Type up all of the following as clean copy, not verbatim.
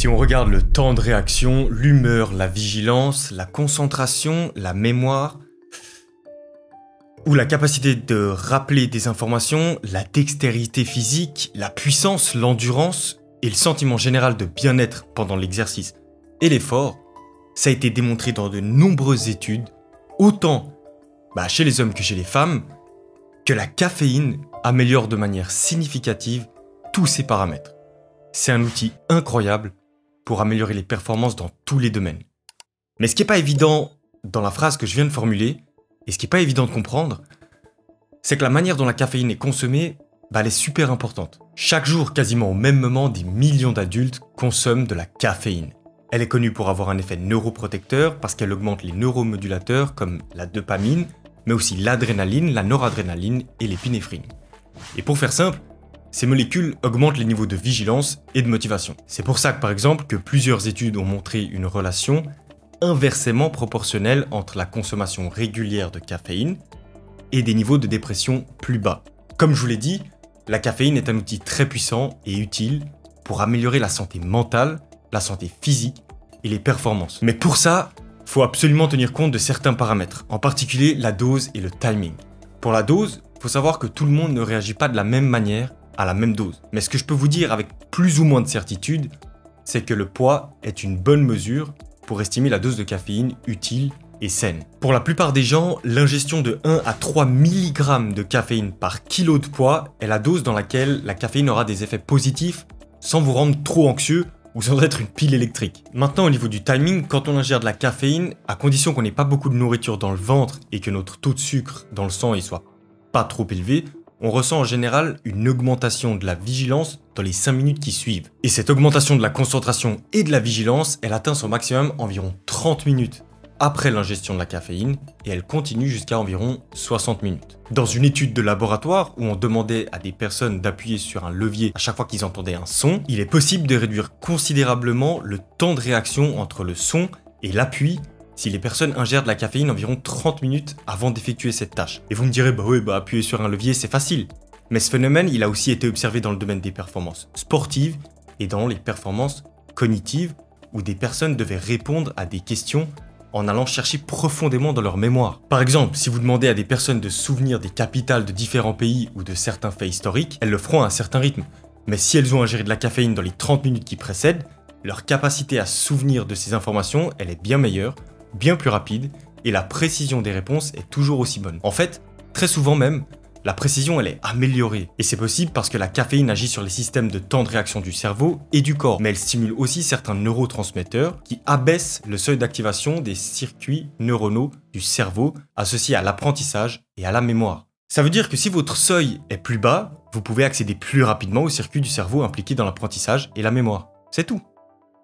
Si on regarde le temps de réaction, l'humeur, la vigilance, la concentration, la mémoire, ou la capacité de rappeler des informations, la dextérité physique, la puissance, l'endurance et le sentiment général de bien-être pendant l'exercice et l'effort, ça a été démontré dans de nombreuses études, autant chez les hommes que chez les femmes, que la caféine améliore de manière significative tous ces paramètres. C'est un outil incroyable pour améliorer les performances dans tous les domaines. Mais ce qui n'est pas évident dans la phrase que je viens de formuler, et ce qui n'est pas évident de comprendre, c'est que la manière dont la caféine est consommée, elle est super importante. Chaque jour, quasiment au même moment, des millions d'adultes consomment de la caféine. Elle est connue pour avoir un effet neuroprotecteur parce qu'elle augmente les neuromodulateurs comme la dopamine, mais aussi l'adrénaline, la noradrénaline et l'épinéphrine. Et pour faire simple, ces molécules augmentent les niveaux de vigilance et de motivation. C'est pour ça que par exemple que plusieurs études ont montré une relation inversement proportionnelle entre la consommation régulière de caféine et des niveaux de dépression plus bas. Comme je vous l'ai dit, la caféine est un outil très puissant et utile pour améliorer la santé mentale, la santé physique et les performances. Mais pour ça, il faut absolument tenir compte de certains paramètres, en particulier la dose et le timing. Pour la dose, il faut savoir que tout le monde ne réagit pas de la même manière à la même dose. Mais ce que je peux vous dire avec plus ou moins de certitude, c'est que le poids est une bonne mesure pour estimer la dose de caféine utile et saine. Pour la plupart des gens, l'ingestion de 1 à 3 mg de caféine par kilo de poids est la dose dans laquelle la caféine aura des effets positifs sans vous rendre trop anxieux ou sans être une pile électrique. Maintenant, au niveau du timing, quand on ingère de la caféine, à condition qu'on n'ait pas beaucoup de nourriture dans le ventre et que notre taux de sucre dans le sang il soit pas trop élevé, on ressent en général une augmentation de la vigilance dans les 5 minutes qui suivent. Et cette augmentation de la concentration et de la vigilance, elle atteint son maximum environ 30 minutes après l'ingestion de la caféine et elle continue jusqu'à environ 60 minutes. Dans une étude de laboratoire où on demandait à des personnes d'appuyer sur un levier à chaque fois qu'ils entendaient un son, il est possible de réduire considérablement le temps de réaction entre le son et l'appui si les personnes ingèrent de la caféine environ 30 minutes avant d'effectuer cette tâche. Et vous me direz, appuyer sur un levier c'est facile. Mais ce phénomène, il a aussi été observé dans le domaine des performances sportives et dans les performances cognitives où des personnes devaient répondre à des questions en allant chercher profondément dans leur mémoire. Par exemple, si vous demandez à des personnes de se souvenir des capitales de différents pays ou de certains faits historiques, elles le feront à un certain rythme. Mais si elles ont ingéré de la caféine dans les 30 minutes qui précèdent, leur capacité à se souvenir de ces informations, elle est bien meilleure, bien plus rapide, et la précision des réponses est toujours aussi bonne. En fait, très souvent même, la précision elle est améliorée. Et c'est possible parce que la caféine agit sur les systèmes de temps de réaction du cerveau et du corps. Mais elle stimule aussi certains neurotransmetteurs qui abaissent le seuil d'activation des circuits neuronaux du cerveau associés à l'apprentissage et à la mémoire. Ça veut dire que si votre seuil est plus bas, vous pouvez accéder plus rapidement aux circuits du cerveau impliqués dans l'apprentissage et la mémoire. C'est tout.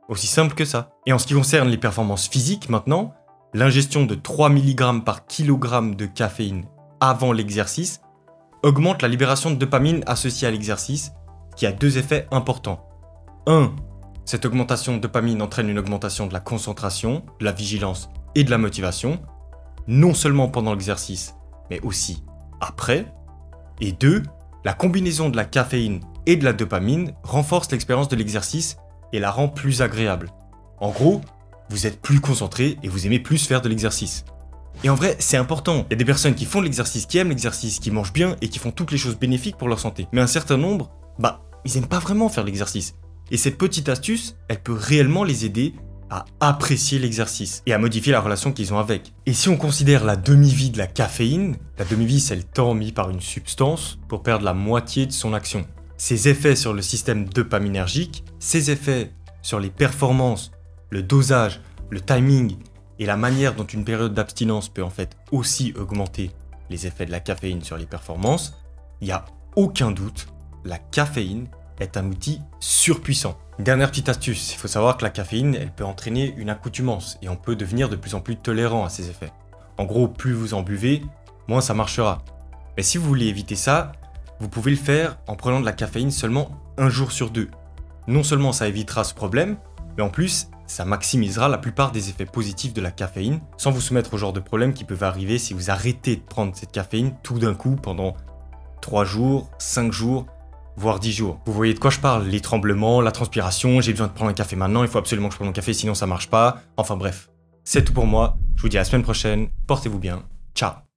Aussi simple que ça. Et en ce qui concerne les performances physiques maintenant, l'ingestion de 3 mg par kilogramme de caféine avant l'exercice augmente la libération de dopamine associée à l'exercice, qui a deux effets importants. 1. Cette augmentation de dopamine entraîne une augmentation de la concentration, de la vigilance et de la motivation, non seulement pendant l'exercice, mais aussi après. Et 2. La combinaison de la caféine et de la dopamine renforce l'expérience de l'exercice et la rend plus agréable. En gros, vous êtes plus concentré et vous aimez plus faire de l'exercice. Et en vrai, c'est important. Il y a des personnes qui font de l'exercice, qui aiment l'exercice, qui mangent bien et qui font toutes les choses bénéfiques pour leur santé. Mais un certain nombre, ils aiment pas vraiment faire l'exercice. Et cette petite astuce, elle peut réellement les aider à apprécier l'exercice et à modifier la relation qu'ils ont avec. Et si on considère la demi-vie de la caféine, la demi-vie c'est le temps mis par une substance pour perdre la moitié de son action. Ses effets sur le système dopaminergique, ses effets sur les performances, le dosage, le timing et la manière dont une période d'abstinence peut en fait aussi augmenter les effets de la caféine sur les performances, il n'y a aucun doute, la caféine est un outil surpuissant. Une dernière petite astuce, il faut savoir que la caféine, elle peut entraîner une accoutumance et on peut devenir de plus en plus tolérant à ses effets. En gros, plus vous en buvez, moins ça marchera. Mais si vous voulez éviter ça, vous pouvez le faire en prenant de la caféine seulement 1 jour sur 2. Non seulement ça évitera ce problème, mais en plus, ça maximisera la plupart des effets positifs de la caféine, sans vous soumettre au genre de problèmes qui peuvent arriver si vous arrêtez de prendre cette caféine tout d'un coup pendant 3 jours, 5 jours, voire 10 jours. Vous voyez de quoi je parle, les tremblements, la transpiration, j'ai besoin de prendre un café maintenant, il faut absolument que je prenne mon café sinon ça marche pas. Enfin bref, c'est tout pour moi, je vous dis à la semaine prochaine, portez-vous bien, ciao.